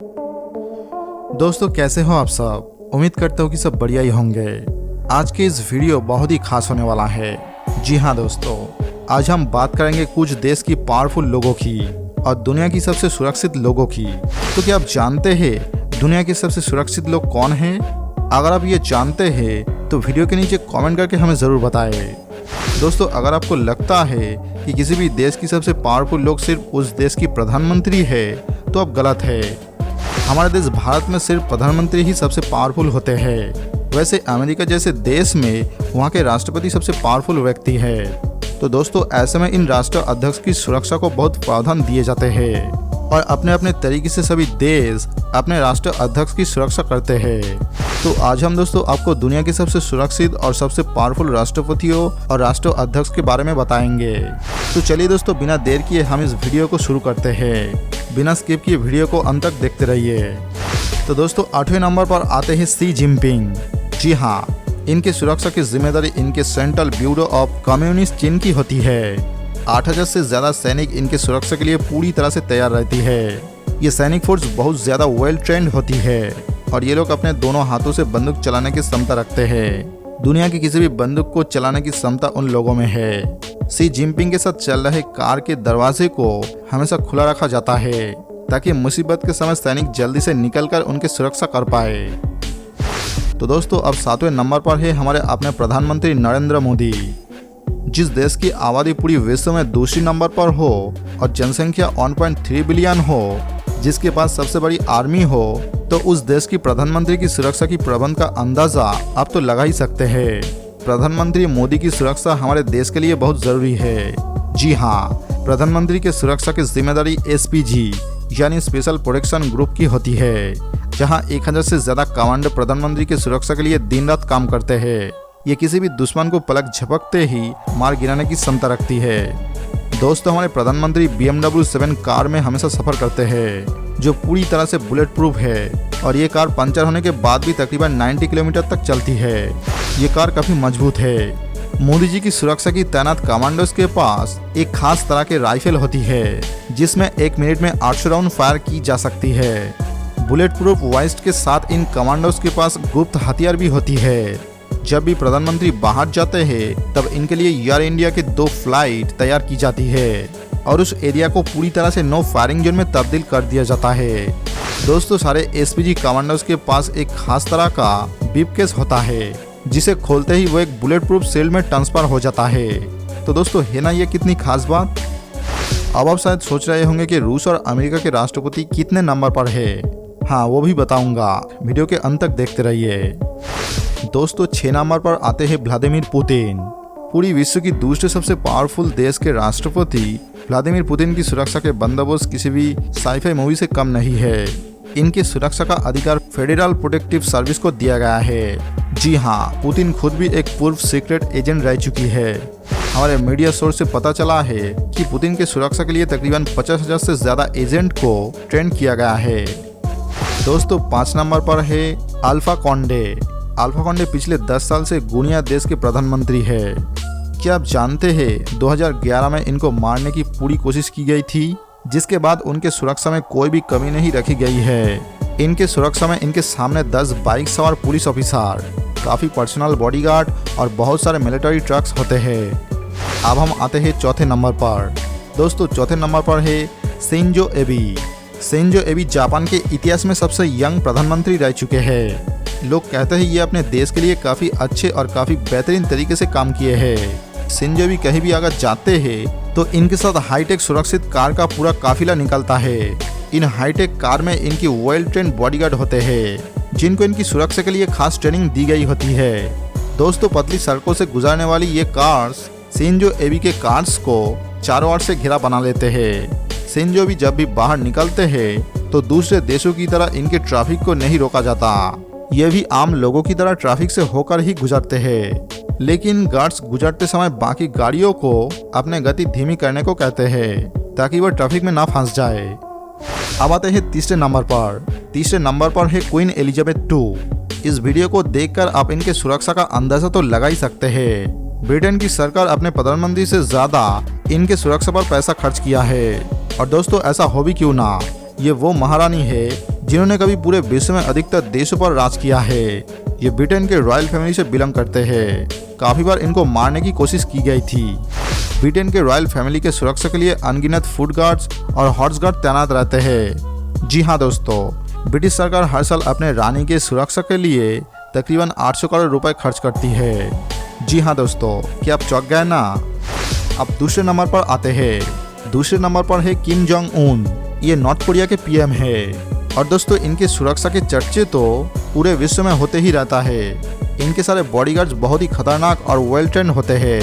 दोस्तों कैसे हो आप सब। उम्मीद करता हूँ कि सब बढ़िया ही होंगे। आज के इस वीडियो बहुत ही खास होने वाला है। जी हाँ दोस्तों, आज हम बात करेंगे कुछ देश की पावरफुल लोगों की और दुनिया की सबसे सुरक्षित लोगों की। तो क्या आप जानते हैं दुनिया के सबसे सुरक्षित लोग कौन हैं? अगर आप ये जानते हैं तो वीडियो के नीचे कमेंट करके हमें ज़रूर बताएं। दोस्तों अगर आपको लगता है कि किसी भी देश की सबसे पावरफुल लोग सिर्फ उस देश की प्रधानमंत्री है तो आप गलत है। हमारे देश भारत में सिर्फ प्रधानमंत्री ही सबसे पावरफुल होते हैं। वैसे अमेरिका जैसे देश में वहाँ के राष्ट्रपति सबसे पावरफुल व्यक्ति है। तो दोस्तों ऐसे में इन राष्ट्र अध्यक्ष की सुरक्षा को बहुत प्रावधान दिए जाते हैं और अपने अपने तरीके से सभी देश अपने राष्ट्र अध्यक्ष की सुरक्षा करते हैं। तो आज हम दोस्तों आपको दुनिया के सबसे सुरक्षित और सबसे पावरफुल राष्ट्रपतियों और राष्ट्र अध्यक्ष के बारे में बताएंगे। तो चलिए दोस्तों बिना देर किए हम इस वीडियो को शुरू करते हैं। बिना स्किप किए वीडियो को अंत तक देखते रहिए। तो दोस्तों 8वें नंबर पर आते हैं शी जिनपिंग। जी हाँ, इनकी सुरक्षा की जिम्मेदारी इनके सेंट्रल ब्यूरो ऑफ कम्युनिस्ट चीन की होती है। 8000 से ज़्यादा सैनिक इनके सुरक्षा के लिए पूरी तरह से तैयार रहती है। ये सैनिक फोर्स बहुत ज़्यादा वेल ट्रेंड होती है और ये लोग अपने दोनों हाथों से बंदूक चलाने की क्षमता रखते हैं। दुनिया की किसी भी बंदूक को चलाने की क्षमता उन लोगों में है। शी जिनपिंग के साथ चल रहे कार के दरवाजे को हमेशा खुला रखा जाता है ताकि मुसीबत के समय सैनिक जल्दी से निकलकर उनकी सुरक्षा कर पाए। तो दोस्तों अब 7वें नंबर पर है हमारे अपने प्रधानमंत्री नरेंद्र मोदी। जिस देश की आबादी पूरी विश्व में दूसरी नंबर पर हो और जनसंख्या 1.3 बिलियन हो, जिसके पास सबसे बड़ी आर्मी हो, तो उस देश की प्रधानमंत्री की सुरक्षा की प्रबंध का अंदाजा आप तो लगा ही सकते हैं। प्रधानमंत्री मोदी की सुरक्षा हमारे देश के लिए बहुत जरूरी है। जी हाँ, प्रधानमंत्री की सुरक्षा की जिम्मेदारी एसपीजी यानी स्पेशल प्रोटेक्शन ग्रुप की होती है, जहां 1000 से ज्यादा कमांडो प्रधानमंत्री की सुरक्षा के लिए दिन रात काम करते हैं। ये किसी भी दुश्मन को पलक झपकते ही मार गिराने की क्षमता रखती है। दोस्तों हमारे प्रधानमंत्री BMW 7 कार में हमेशा सफर करते हैं, जो पूरी तरह से बुलेट प्रूफ है और ये कार पंचर होने के बाद भी तकरीबन 90 किलोमीटर तक चलती है। ये कार काफी मजबूत है। मोदी जी की सुरक्षा की तैनात कमांडोज के पास एक खास तरह की राइफल होती है, जिसमें 1 मिनट में 800 राउंड फायर की जा सकती है। बुलेट प्रूफ वेस्ट के साथ इन कमांडोज के पास गुप्त हथियार भी होती है। जब भी प्रधानमंत्री बाहर जाते हैं तब इनके लिए एयर इंडिया के 2 फ्लाइट तैयार की जाती है और उस एरिया को पूरी तरह से नो फायरिंग जोन में तब्दील कर दिया जाता है। दोस्तों सारे एसपीजी कमांडोज के पास एक खास तरह का ब्रीफकेस होता है, जिसे खोलते ही वो एक बुलेट प्रूफ सेल में ट्रांसफर हो जाता है। तो दोस्तों है ना ये कितनी खास बात। अब आप शायद सोच रहे होंगे कि रूस और अमेरिका के राष्ट्रपति कितने नंबर पर है। हाँ वो भी बताऊंगा, वीडियो के अंत तक देखते रहिए। दोस्तों 6 नंबर पर आते हैं व्लादिमीर पुतिन। पूरी विश्व की दूसरे सबसे पावरफुल देश के राष्ट्रपति व्लादिमीर पुतिन की सुरक्षा के बंदोबस्त किसी भी साइफाई मूवी से कम नहीं है। इनकी सुरक्षा का अधिकार फेडरल प्रोटेक्टिव सर्विस को दिया गया है। जी हाँ, पुतिन खुद भी एक पूर्व सीक्रेट एजेंट रह चुकी है। हमारे मीडिया सोर्स से पता चला है कि पुतिन की सुरक्षा के लिए तकरीबन 50,000 से ज्यादा एजेंट को ट्रेन किया गया है। दोस्तों 5 नंबर पर है अल्फा कॉन्डे। अल्फा कॉन्डे पिछले 10 साल से गुनिया देश के प्रधानमंत्री है। क्या आप जानते हैं 2011 में इनको मारने की पूरी कोशिश की गई थी, जिसके बाद उनके सुरक्षा में कोई भी कमी नहीं रखी गई है। इनके सुरक्षा में इनके सामने 10 बाइक सवार पुलिस ऑफिसर, काफ़ी पर्सनल बॉडीगार्ड और बहुत सारे मिलिट्री ट्रक्स होते हैं। अब हम आते हैं 4थे नंबर पर। दोस्तों 4थे नंबर पर है शिंजो एबे। शिंजो एबे जापान के इतिहास में सबसे यंग प्रधानमंत्री रह चुके हैं। लोग कहते हैं ये अपने देश के लिए काफ़ी अच्छे और काफ़ी बेहतरीन तरीके से काम किए हैं। शिंजो एबे कहीं भी अगर जाते हैं तो इनके साथ हाईटेक सुरक्षित कार का पूरा काफिला निकलता है। इन हाईटेक कार में इनकी वेल ट्रेंड बॉडीगार्ड होते हैं, जिनको इनकी सुरक्षा के लिए खास ट्रेनिंग दी गई होती है। दोस्तों पतली सड़कों से गुजरने वाली ये कार्स शिंजो एबे के कार्स को चारों ओर से घेरा बना लेते हैं। शिंजो एबे जब भी बाहर निकलते हैं तो दूसरे देशों की तरह इनके ट्रैफिक को नहीं रोका जाता। ये भी आम लोगों की तरह ट्रैफिक से होकर ही गुजरते हैं, लेकिन गार्ड्स गुजरते समय बाकी गाड़ियों को अपने गति धीमी करने को कहते हैं ताकि वह ट्रैफिक में ना फंस जाए। अब आते हैं 3रे नंबर पर। 3रे नंबर पर है क्वीन एलिजाबेथ II। इस वीडियो को देखकर आप इनके सुरक्षा का अंदाजा तो लगा ही सकते हैं। ब्रिटेन की सरकार अपने प्रधानमंत्री से ज्यादा इनके सुरक्षा पर पैसा खर्च किया है। और दोस्तों ऐसा हो भी क्यों ना, ये वो महारानी है जिन्होंने कभी पूरे विश्व में अधिकतर देशों पर राज किया है। ये ब्रिटेन के रॉयल फैमिली से बिलोंग करते हैं। काफी बार इनको मारने की कोशिश की गई थी। ब्रिटेन के रॉयल फैमिली के सुरक्षा के लिए अनगिनत फुट गार्ड्स और हॉर्स गार्ड तैनात रहते हैं। जी हाँ दोस्तों, ब्रिटिश सरकार हर साल अपने रानी के सुरक्षा के लिए तकरीबन 800 करोड़ रुपए खर्च करती है। जी हाँ दोस्तों, क्या आप चौंक गए ना? अब दूसरे नंबर पर आते हैं। दूसरे नंबर पर है किम जोंग उन। ये नॉर्थ कोरिया के पीएम है और दोस्तों इनके सुरक्षा के चर्चे तो पूरे विश्व में होते ही रहता है। इनके सारे बॉडीगार्ड्स बहुत ही खतरनाक और वेल ट्रेंड होते हैं।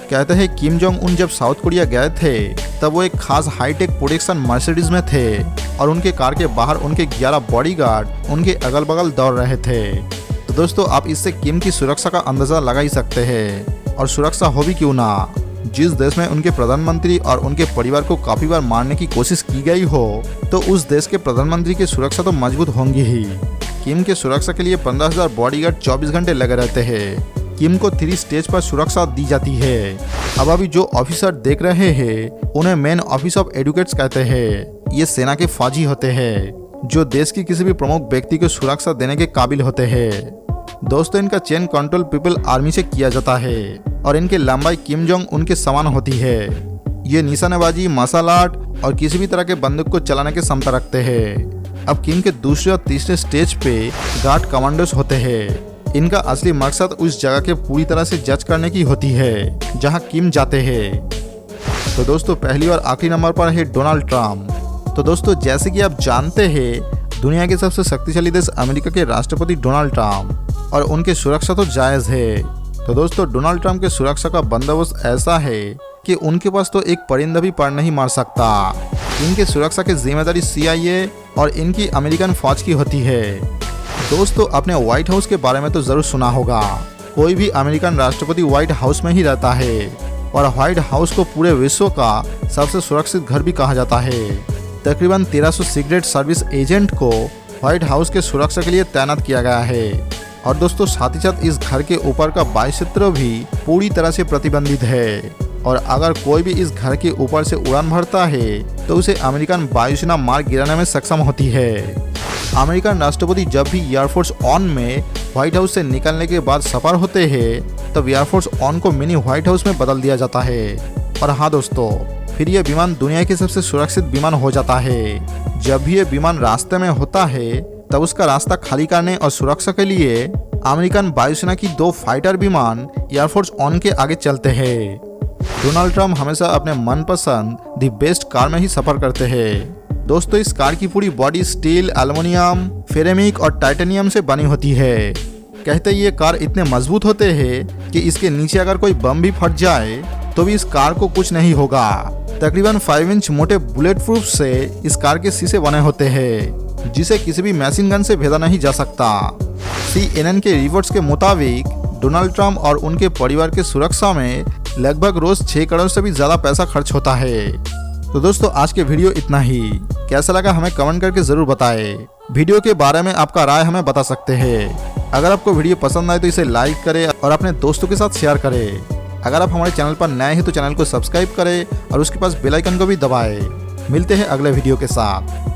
कहते हैं किम जोंग उन जब साउथ कोरिया गए थे तब वो एक खास हाईटेक प्रोटेक्शन मर्सिडीज में थे और उनके कार के बाहर उनके 11 बॉडीगार्ड उनके अगल बगल दौड़ रहे थे। तो दोस्तों आप इससे किम की सुरक्षा का अंदाजा लगा ही सकते हैं। और सुरक्षा हो भी क्यों ना, जिस देश में उनके प्रधानमंत्री और उनके परिवार को काफी बार मारने की कोशिश की गई हो तो उस देश के प्रधानमंत्री की सुरक्षा तो मजबूत होंगी ही। किम के सुरक्षा के लिए 15,000 बॉडीगार्ड 24 घंटे लगे रहते हैं। किम को 3 स्टेज पर सुरक्षा दी जाती है। अब अभी जो ऑफिसर देख रहे हैं उन्हें मेन ऑफिस ऑफ एडवोकेट्स कहते हैं। ये सेना के फौजी होते हैं जो देश की किसी भी प्रमुख व्यक्ति को सुरक्षा देने के काबिल होते हैं। दोस्तों इनका चेन कंट्रोल पीपल आर्मी से किया जाता है और इनकी लंबाई किम जोंग उनके समान होती है। ये निशानेबाजी, मार्शल आर्ट और किसी भी तरह के बंदूक को चलाने की क्षमता रखते हैं। अब किम के दूसरे और तीसरे स्टेज पे गार्ड कमांडोस होते हैं। इनका असली मकसद उस जगह के पूरी तरह से जज करने की होती है जहां किम जाते हैं। तो दोस्तों पहली और आखिरी नंबर पर है डोनाल्ड ट्रम्प। तो दोस्तों जैसे कि आप जानते हैं दुनिया के सबसे शक्तिशाली देश अमेरिका के राष्ट्रपति डोनाल्ड ट्रम्प और उनकी सुरक्षा तो जायज़ है। तो दोस्तों डोनाल्ड ट्रम्प के सुरक्षा का बंदोबस्त ऐसा है कि उनके पास तो एक परिंदा भी पर नहीं मार सकता। इनके सुरक्षा की जिम्मेदारी CIA और इनकी अमेरिकन फौज की होती है। दोस्तों आपने व्हाइट हाउस के बारे में तो जरूर सुना होगा। कोई भी अमेरिकन राष्ट्रपति व्हाइट हाउस में ही रहता है और व्हाइट हाउस को पूरे विश्व का सबसे सुरक्षित घर भी कहा जाता है। तकरीबन 1300 सीक्रेट सर्विस एजेंट को व्हाइट हाउस के सुरक्षा के लिए तैनात किया गया है। और दोस्तों साथ ही साथ इस घर के ऊपर का वायु क्षेत्र भी पूरी तरह से प्रतिबंधित है और अगर कोई भी इस घर के ऊपर से उड़ान भरता है तो उसे अमेरिकन वायुसेना मार गिराने में सक्षम होती है। अमेरिकन राष्ट्रपति जब भी एयरफोर्स ऑन में व्हाइट हाउस से निकलने के बाद सफर होते हैं तब एयरफोर्स ऑन को मिनी व्हाइट हाउस में बदल दिया जाता है। और हाँ दोस्तों, फिर यह विमान दुनिया के सबसे सुरक्षित विमान हो जाता है। जब भी ये विमान रास्ते में होता है तब उसका रास्ता खाली करने और सुरक्षा के लिए अमेरिकन वायुसेना की 2 फाइटर विमान एयरफोर्स ऑन के आगे चलते हैं। डोनाल्ड ट्रम्प हमेशा अपने मनपसंद दी बेस्ट कार में ही सफर करते हैं। दोस्तों इस कार की पूरी बॉडी स्टील, एल्युमिनियम, फेरेमिक और टाइटेनियम से बनी होती है। कहते ये कार इतने मजबूत होते हैं कि इसके नीचे अगर कोई बम भी फट जाए तो भी इस कार को कुछ नहीं होगा। तकरीबन 5 इंच मोटे बुलेट प्रूफ से इस कार के शीशे बने होते हैं जिसे किसी भी मशीन गन से भेदा नहीं जा सकता। CNN के रिपोर्ट्स के मुताबिक डोनाल्ड ट्रम्प और उनके परिवार की सुरक्षा में लगभग रोज 6 करोड़ से भी ज्यादा पैसा खर्च होता है। तो दोस्तों आज के वीडियो इतना ही। कैसा लगा हमें कमेंट करके जरूर बताएं। वीडियो के बारे में आपका राय हमें बता सकते हैं। अगर आपको वीडियो पसंद आए तो इसे लाइक करें और अपने दोस्तों के साथ शेयर करें। अगर आप हमारे चैनल पर नए हैं तो चैनल को सब्सक्राइब करें और उसके पास बेल आइकन को भी दबाएं। मिलते हैं अगले वीडियो के साथ।